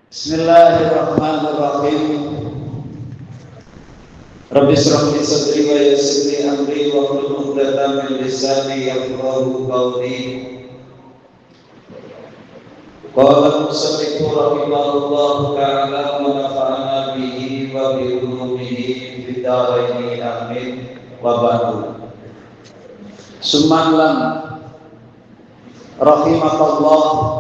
Bismillahirrahmanirrahim. Rabbi shrah li sadri wa yassir li amri wahlul 'uqdatam min lisani yafqahu qawli. Qala al-musannif rahimahullahu ta'ala wa nafa'ana bihi wa bi ulumihi fid dharain amin wa ba'du. Summalam rahimakallah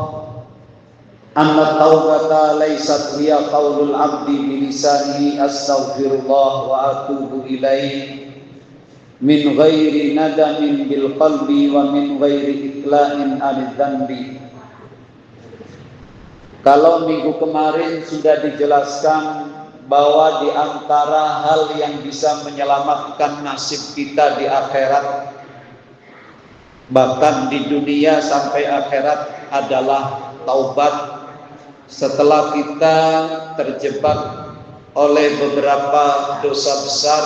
anna taubata laysat hiya qaulul 'abdi bi lisanihi astaghfirullah wa atubu ilaih min ghairi nadamin bil qalbi wa min ghairi iqla'in 'anil dhanbi. Kalau minggu kemarin sudah dijelaskan bahwa di antara hal yang bisa menyelamatkan nasib kita di akhirat, bahkan di dunia sampai akhirat, adalah taubat. Setelah kita terjebak oleh beberapa dosa besar,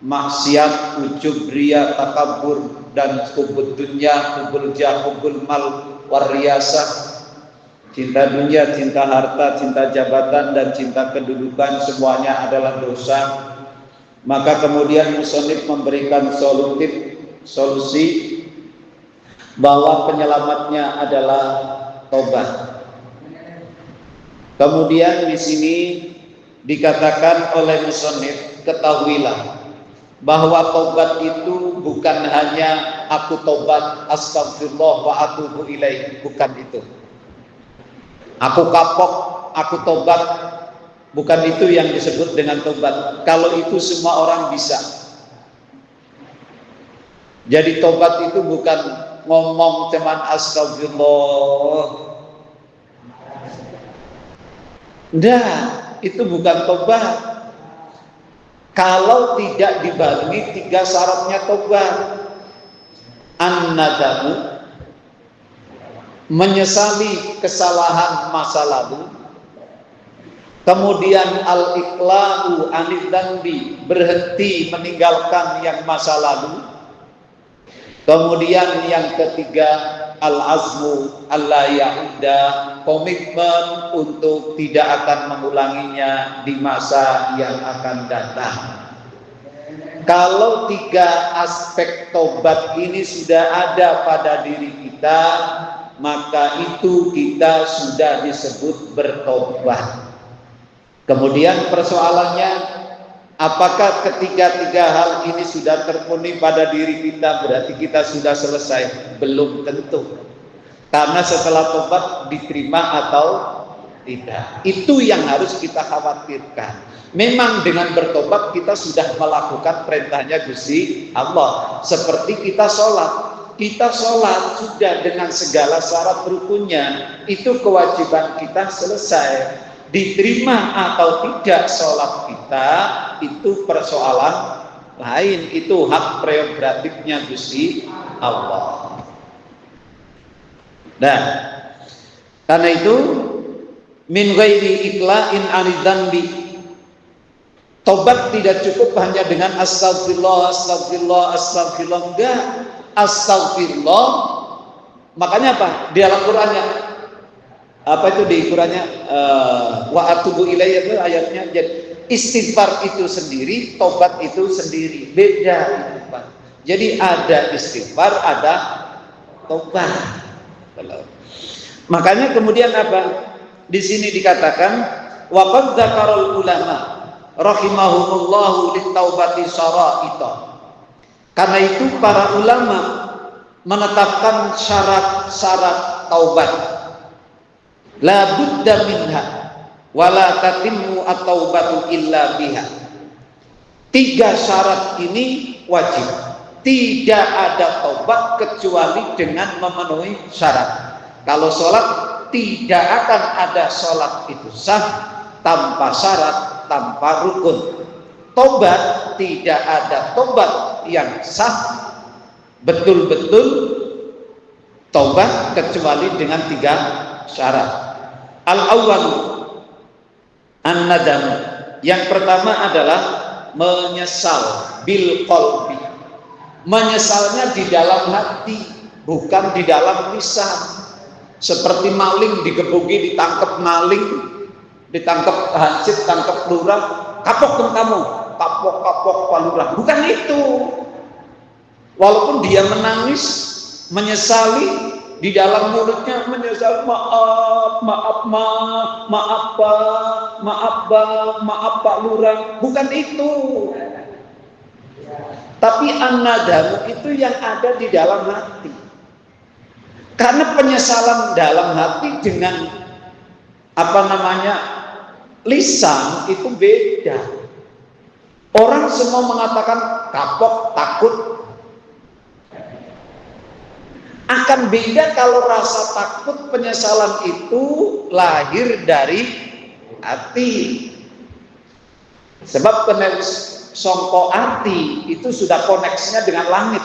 maksiat, ujub, riya, takabur, dan hubud dunya, hubul jah, hubul mal, wariyasah, cinta dunia, cinta harta, cinta jabatan, dan cinta kedudukan, semuanya adalah dosa. Maka kemudian musannif memberikan solusi bahwa penyelamatnya adalah taubat. Kemudian di sini dikatakan oleh musannif, ketahuilah bahwa taubat itu bukan hanya aku taubat astagfirullah wa atubu ilaih, bukan itu. Aku kapok, aku taubat, bukan itu yang disebut dengan taubat. Kalau itu semua orang bisa. Jadi taubat itu bukan ngomong cuman astagfirullah. Nah, itu bukan tobat. Kalau tidak dibarengi 3 syaratnya tobat. An-nadamu, menyesali kesalahan masa lalu. Kemudian al-iqla'u anil dzanbi, berhenti meninggalkan yang masa lalu. Kemudian yang ketiga, al-azmu alla ya'uda, komitmen untuk tidak akan mengulanginya di masa yang akan datang. Kalau 3 aspek tobat ini sudah ada pada diri kita, maka itu kita sudah disebut bertobat. Kemudian persoalannya, apakah ketiga hal ini sudah terpenuhi pada diri kita, berarti kita sudah selesai? Belum tentu. Karena setelah tobat diterima atau tidak, itu yang harus kita khawatirkan. Memang dengan bertobat kita sudah melakukan perintahnya Gusti Allah. Seperti kita sholat. Kita sholat sudah dengan segala syarat rukunnya, itu kewajiban kita selesai. Diterima atau tidak sholat kita, itu persoalan lain. Itu hak prerogatifnya Gusti Allah. Nah, karena itu min ghairi iqla'in 'anil dzanbi, tobat tidak cukup hanya dengan astagfirullah, astagfirullah, astagfirullah. Enggak, astagfirullah. Makanya apa? Di dalam Qur'annya apa itu, di Qur'annya wa atubu ilaih itu ayatnya. Jadi istighfar itu sendiri, tobat itu sendiri, beda itu, Pak. Jadi ada istighfar, ada tobat. Makanya kemudian apa? Di sini dikatakan wa qad dzakarul ulama rahimahumullahu litaubati syara'ita. Karena itu para ulama menetapkan syarat-syarat taubat. La budda minha wa la tatimmu at-taubatu illa biha. 3 syarat ini wajib. Tidak ada taubat kecuali dengan memenuhi syarat. Kalau sholat, tidak akan ada sholat itu sah tanpa syarat, tanpa rukun. Tobat, tidak ada tobat yang sah betul-betul tobat kecuali dengan 3 syarat. Al-awwal an-nadam. Yang pertama adalah menyesal bil qalbi. Menyesalnya di dalam hati, bukan di dalam lisan. Seperti maling digebuki, ditangkap maling, ditangkap hansip, tangkap lurah, kapok kamu, kapok Pak Lurah. Bukan itu. Walaupun dia menangis, menyesali, di dalam mulutnya menyesal, maaf Pak Lurah. Bukan itu. Tapi an-nadamu itu yang ada di dalam hati. Karena penyesalan dalam hati dengan lisan itu beda. Orang semua mengatakan kapok, takut. Akan beda kalau rasa takut, penyesalan itu lahir dari hati. Sebab songko hati itu sudah koneksinya dengan langit.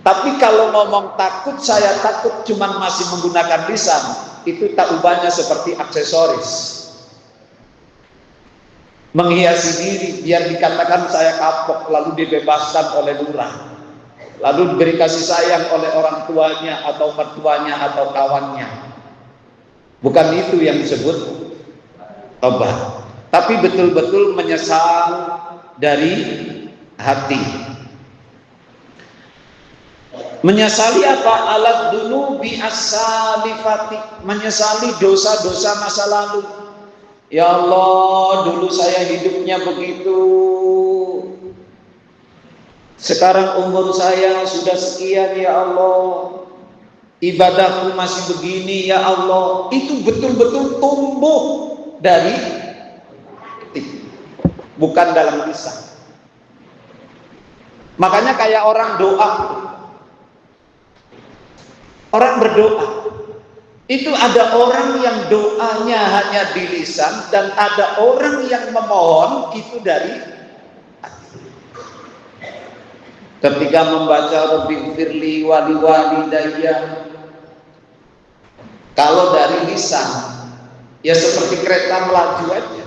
Tapi kalau ngomong takut, saya takut cuman masih menggunakan lisan, itu tak ubahnya seperti aksesoris. Menghiasi diri biar dikatakan saya kapok, lalu dibebaskan oleh lurah. Lalu diberi kasih sayang oleh orang tuanya atau mertuanya atau kawannya. Bukan itu yang disebut tobat. Tapi betul-betul menyesal dari hati. Menyesali apa? Alat dulu bi as-salifati, menyesali dosa-dosa masa lalu. Ya Allah, dulu saya hidupnya begitu. Sekarang umur saya sudah sekian, ya Allah. Ibadahku masih begini, ya Allah. Itu betul-betul tumbuh dari hati, bukan dalam lisan. Makanya kayak orang doa. Orang berdoa. Itu ada orang yang doanya hanya di lisan dan ada orang yang memohon itu dari hati. Ketika membaca Rabbighfirli wa liwalidayya, kalau dari lisan ya seperti kereta melaju aja.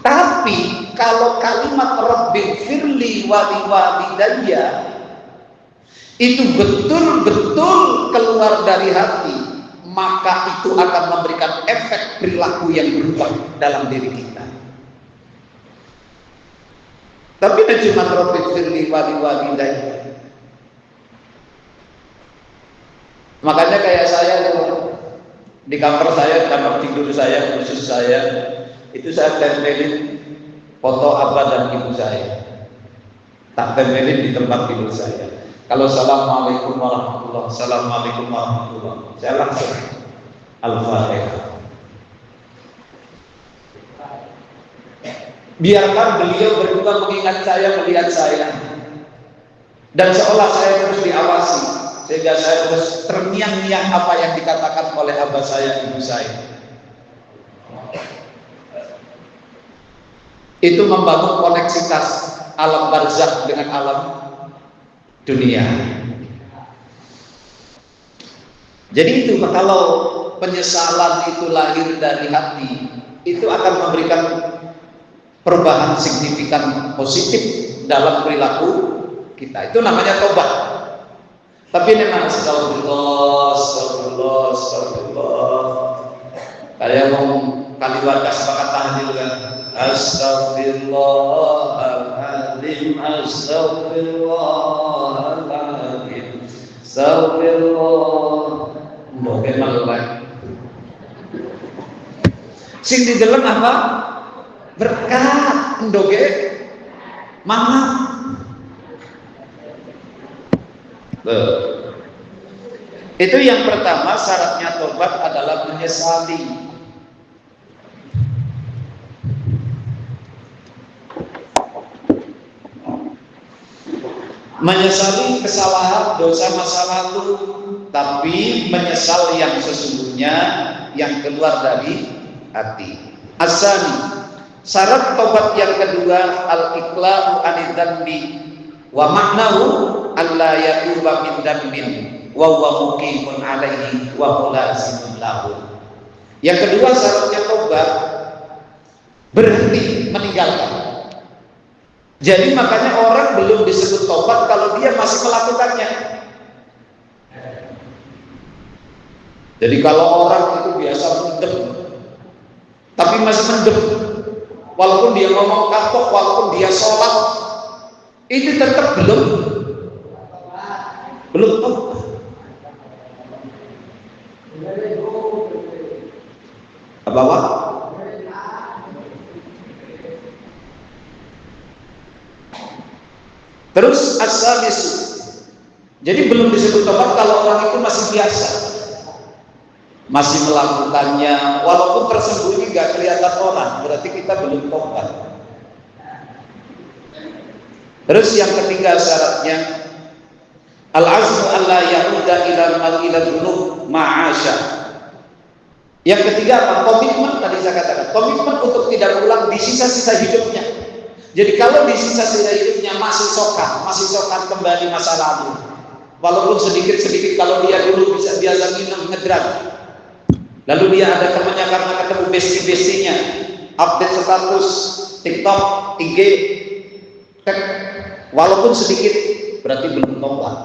Tapi kalau kalimat Rabbighfirli wa liwalidayya itu betul-betul keluar dari hati, maka itu akan memberikan efek perilaku yang berubah dalam diri kita. Tapi tidak cuma Rabbighfirli wa liwalidayya. Makanya kayak saya di kamar saya, kamar tidur saya, khusus saya, itu saya tempelin foto abah dan ibu saya. Tak tempelin di tempat tidur saya. Kalau assalamualaikum warahmatullahi wabarakatuh, assalamualaikum warahmatullahi wabarakatuh, saya langsung Al-Fatihah. Biarkan beliau berdua mengingat saya, melihat saya, dan seolah saya terus diawasi, sehingga saya terus terngiang-ngiang apa yang dikatakan oleh abah saya, ibu saya. Itu membangun koneksitas alam barzakh dengan alam dunia. Jadi itu, kalau penyesalan itu lahir dari hati, itu akan memberikan perubahan signifikan positif dalam perilaku kita. Itu namanya tobat. Tapi ini memang astagfirullah. Kayak mau kalimat sepakat tahlil kan. Astagfirullahaladzim, astagfirullahaladzim, astagfirullah. Mungkin malah sing di dalam apa? Berkat ndoge mama. Itu yang pertama, syaratnya tobat adalah menyesali. Menyesali kesalahan dosa masa lalu, tapi menyesal yang sesungguhnya yang keluar dari hati. Asani, syarat tobat yang kedua, al-iqla'u anidhanbi wa maknahu alla yatuba min dhanbin wa huwa muqimun alaihi wa mulazimun lahu. Yang kedua syaratnya tobat, berhenti meninggalkan. Jadi makanya orang belum disebut tobat kalau dia masih melakukannya. Jadi kalau orang itu biasa mendem, tapi masih mendem, walaupun dia ngomong kapok, walaupun dia sholat, itu tetap belum apa? Terus as-salis, jadi belum disebut tobat kalau orang itu masih biasa, masih melakukannya walaupun tersembunyi nggak kelihatan orang, berarti kita belum tobat. Terus yang ketiga syaratnya al-azmu alla ya'uda ila dzunub ma'asya. Yang ketiga apa? Komitmen. Tadi saya katakan komitmen untuk tidak ulang di sisa-sisa hidupnya. Jadi kalau di sisa-sisa hidupnya masih sokan kembali masa lalu, walaupun sedikit-sedikit, kalau dia dulu biasa minum ngedram, lalu dia ada temannya karena ketemu bestie-bestinya, update status TikTok, IG, walaupun sedikit, berarti belum tobat.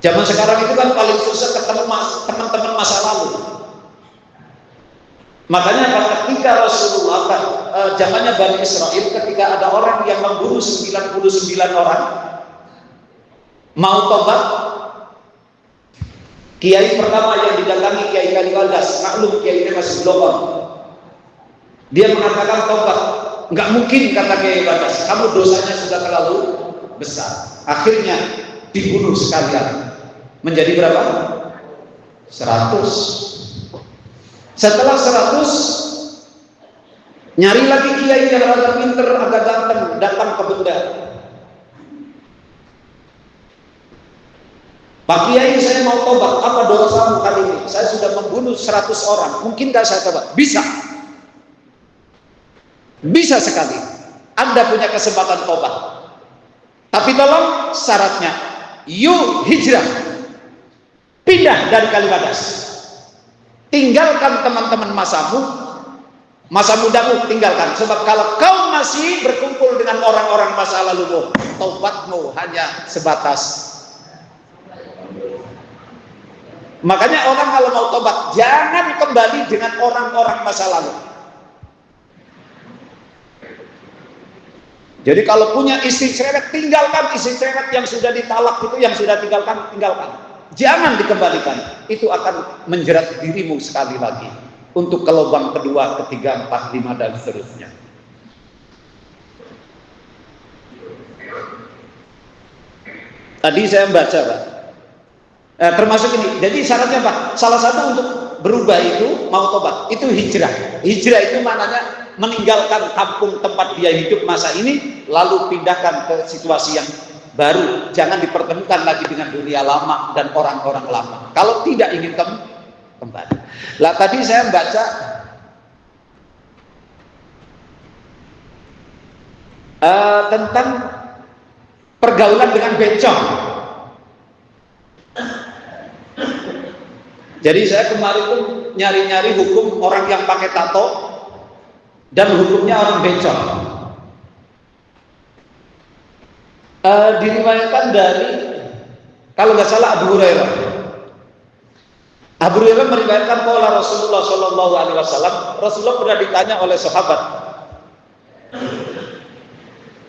Zaman sekarang itu kan paling susah ketemu teman-teman masa lalu. Makanya ketika Rasulullah zamannya Bani Israel, ketika ada orang yang membunuh 99 orang mau tobat, kiai pertama yang didatangi Kiai Kaliwadas, maklum kiai ini masih belum. Dia mengatakan tobat, nggak mungkin kata Kiai Kaliwadas, kamu dosanya sudah terlalu besar. Akhirnya dibunuh sekalian. Menjadi berapa? 100. Setelah 100, nyari lagi kiai yang agak pinter, agak ganteng, datang ke benda. Pak Kiai, saya mau tobat. Apa dosamu kali ini? Saya sudah membunuh 100 orang. Mungkin nggak saya tobat? Bisa. Bisa sekali. Anda punya kesempatan tobat. Tapi tolong syaratnya, yuk hijrah. Pindah dari Kaliwadas, tinggalkan teman-teman masa mudamu tinggalkan, sebab kalau kau masih berkumpul dengan orang-orang masa lalumu, taubatmu hanya sebatas. Makanya orang kalau mau tobat jangan kembali dengan orang-orang masa lalu. Jadi kalau punya istri cerewet, tinggalkan istri cerewet yang sudah ditalak itu, yang sudah tinggalkan. Jangan dikembalikan, itu akan menjerat dirimu sekali lagi untuk ke lubang kedua, ketiga, 4, 5 dan seterusnya. Tadi saya membaca, Pak, termasuk ini. Jadi syaratnya Pak, salah satu untuk berubah itu mau tobat, itu hijrah. Hijrah itu maknanya meninggalkan kampung tempat dia hidup masa ini, lalu pindahkan ke situasi yang baru, jangan dipertemukan lagi dengan dunia lama dan orang-orang lama. Kalau tidak ingin kembali. Lah tadi saya membaca tentang pergaulan dengan bencong. Jadi saya kemarin tuh nyari-nyari hukum orang yang pakai tato dan hukumnya orang bencong. Diriwayatkan dari, kalau nggak salah, Abu Hurairah. Abu Hurairah meriwayatkan bahwa Rasulullah Shallallahu Alaihi Wasallam, Rasulullah pernah ditanya oleh sahabat.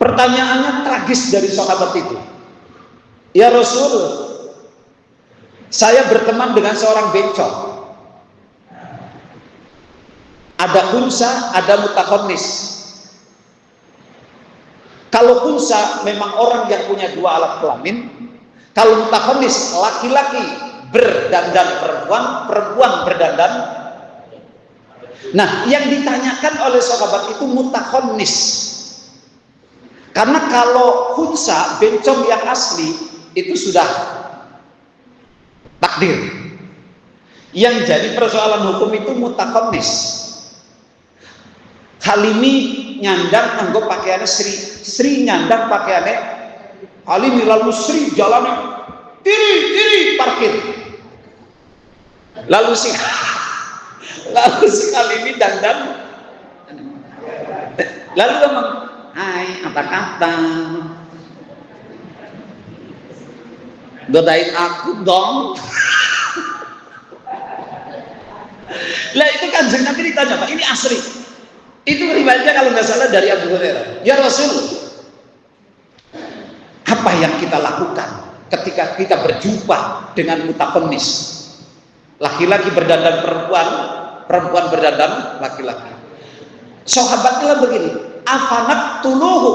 Pertanyaannya tragis dari sahabat itu. Ya Rasul, saya berteman dengan seorang bencong. Ada unsa, ada mutakhonis. Kalau unsa memang orang yang punya 2 alat kelamin, kalau mutakhonis laki-laki berdandan perempuan, perempuan berdandan. Nah, yang ditanyakan oleh sahabat itu mutakhonis. Karena kalau unsa, bencong yang asli itu sudah takdir. Yang jadi persoalan hukum itu mutakhonis. Halimi nyandang nganggo pakaiannya Sri nyandang pakaiannya Halimi, lalu Sri jalannya diri parkir, lalu si Halimi dandan, lalu ngomong, hai apa kata, godain aku dong. Lah itu Kanjeng Nabi ditanya, Pak, ini asli. Itu riwayatnya kalau nggak salah dari Abu Hurairah. Ya Rasul, apa yang kita lakukan ketika kita berjumpa dengan mutakonis? Laki-laki berdandan perempuan, perempuan berdandan laki-laki. Sahabatnya begini, afanat tuluhu,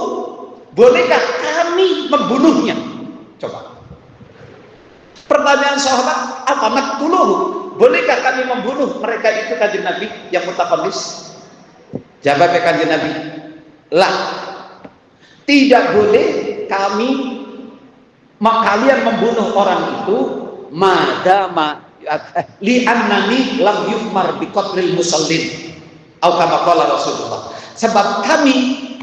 bolehkah kami membunuhnya? Coba. Pertanyaan sahabat, afanat tuluhu, bolehkah kami membunuh mereka itu Kanjeng Nabi yang mutakonis? Jawab Kanjeng Nabi, lah, tidak boleh kalian membunuh orang itu madama li'annani lam yufmar biqatlil musallin atau kama qala Rasulullah. Sebab kami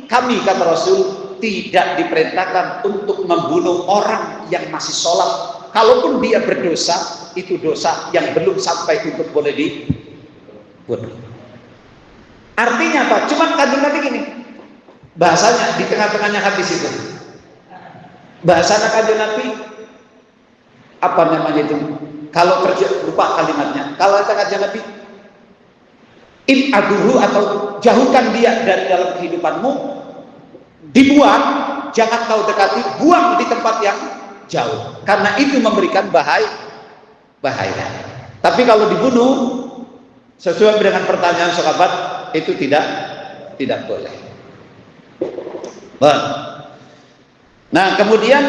kata Rasul tidak diperintahkan untuk membunuh orang yang masih sholat. Kalaupun dia berdosa, itu dosa yang belum sampai untuk boleh dibunuh. Artinya apa? Cuman Kanjeng Nabi gini, bahasanya di tengah-tengahnya hadis itu, bahasanya Kanjeng Nabi apa namanya itu? Kalau kerja lupa kalimatnya. Kalau kata Kanjeng Nabi, aduhu atau jauhkan dia dari dalam kehidupanmu, dibuang, jangan kau dekati, buang di tempat yang jauh, karena itu memberikan bahaya. Tapi kalau dibunuh sesuai dengan pertanyaan sahabat, itu tidak boleh. Nah, kemudian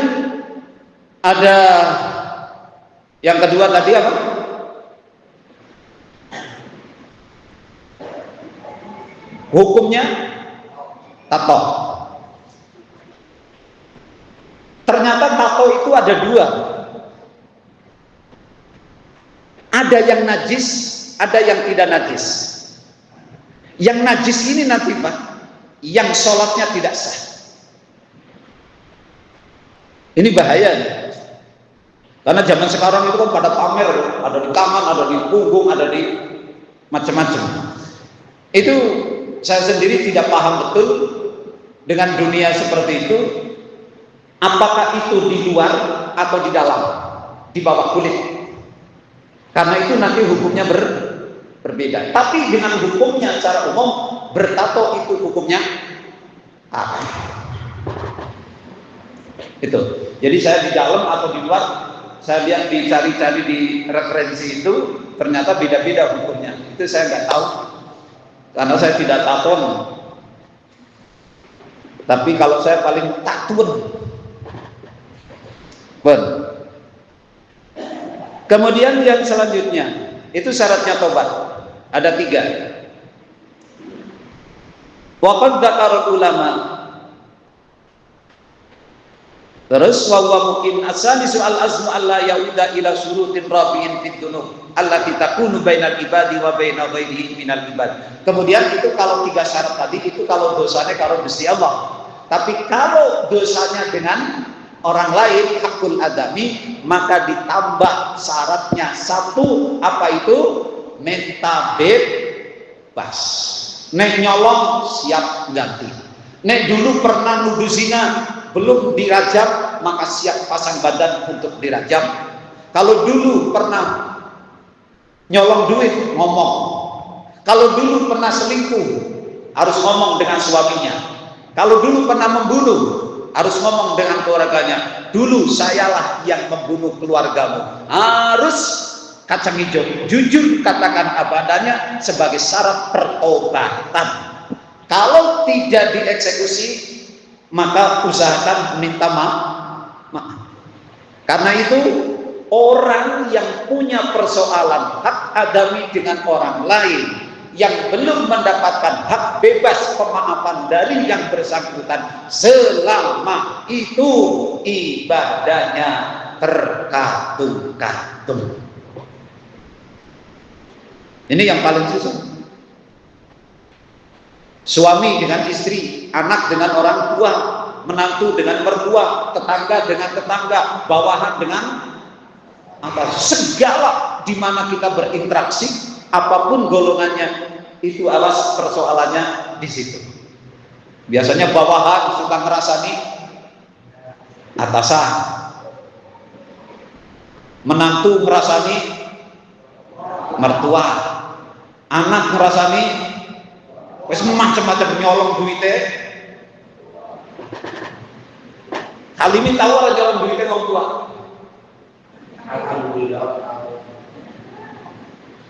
ada yang kedua tadi apa? Hukumnya tato. Ternyata tato itu ada dua. Ada yang najis, ada yang tidak najis. Yang najis ini nanti Pak, yang sholatnya tidak sah. Ini bahaya nih. Karena zaman sekarang itu kan pada pamer, ada di tangan, ada di punggung, ada di macam-macam. Itu saya sendiri tidak paham betul dengan dunia seperti itu. Apakah itu di luar atau di dalam, di bawah kulit? Karena itu nanti hukumnya berbeda. Tapi dengan hukumnya secara umum, bertato itu hukumnya apa? Itu. Jadi saya di dalam atau di luar, saya lihat dicari-cari di referensi itu, ternyata beda-beda hukumnya. Itu saya nggak tahu, karena saya tidak taton. Tapi kalau saya paling takut. Kemudian yang selanjutnya, itu syaratnya tobat. Ada 3. Waqad dzakara ulama. Terus wa mungkin asalisu al-azmu alla yauda ila syurutin rabi'in fid dunub allati takunu bainal ibadi wa baina ghairihi minal ibad. Kemudian itu kalau 3 syarat tadi itu kalau dosanya kalau Gusti Allah. Tapi kalau dosanya dengan orang lain, hakul adami, maka ditambah syaratnya 1, apa itu? Minta bebas. Nek nyolong siap ganti. Nek dulu pernah nuduh zina belum dirajam, maka siap pasang badan untuk dirajam. Kalau dulu pernah nyolong duit, ngomong. Kalau dulu pernah selingkuh, harus ngomong dengan suaminya. Kalau dulu pernah membunuh, harus ngomong dengan keluarganya. Dulu sayalah yang membunuh keluargamu. Harus kacang hijau, jujur katakan apa adanya sebagai syarat pertobatan. Kalau tidak dieksekusi, maka usahakan minta maaf. Karena itu orang yang punya persoalan hak adami dengan orang lain yang belum mendapatkan hak bebas pemaafan dari yang bersangkutan selama itu ibadahnya terkatung-katung. Ini yang paling susah. Suami dengan istri, anak dengan orang tua, menantu dengan mertua, tetangga dengan tetangga, bawahan dengan apa, segala di mana kita berinteraksi, apapun golongannya, itu alas persoalannya di situ. Biasanya bawahan suka ngerasani atasan, menantu ngerasani mertua, Anak ngerasani wis macam-macam nyolong duitnya. Halimi tahu ora nyolong duitnya wong tua. Alhamdulillah.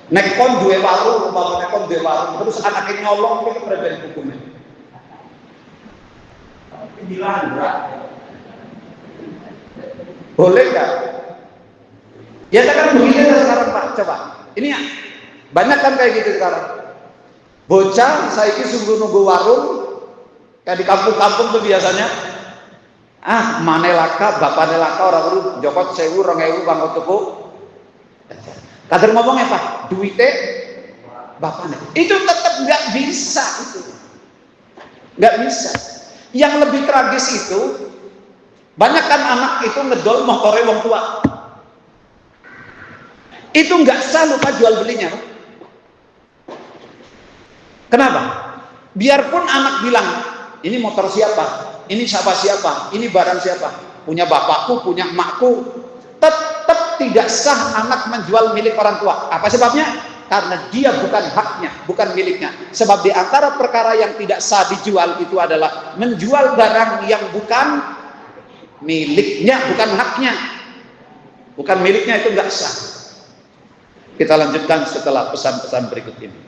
Nek kon duwe warung, umpamane kon duwe warung, terus anaknya nyolong itu berbeda hukumnya. Dilanggar. Boleh nggak? Ya kan begini sekarang Pak, coba. Ini ya, banyak kan kayak gitu sekarang. Bocah saiki sungguh nunggu warung, kayak di kampung-kampung tuh biasanya. Ah, mane laka, bapane laka orang uru jokot 1000 2000 bangko tuku. Kader ngomongnya Pak, duitnya bapane. Itu tetap nggak bisa itu. Nggak bisa. Yang lebih tragis itu banyak kan anak itu ngedol motornya wong tua. Itu nggak sah lupa jual belinya. Kenapa? Biarpun anak bilang, ini motor siapa? Ini siapa? Ini barang siapa? Punya bapakku, punya emakku. Tetap tidak sah anak menjual milik orang tua. Apa sebabnya? Karena dia bukan haknya, bukan miliknya. Sebab di antara perkara yang tidak sah dijual itu adalah menjual barang yang bukan miliknya, bukan haknya. Bukan miliknya, itu nggak sah. Kita lanjutkan setelah pesan-pesan berikut ini.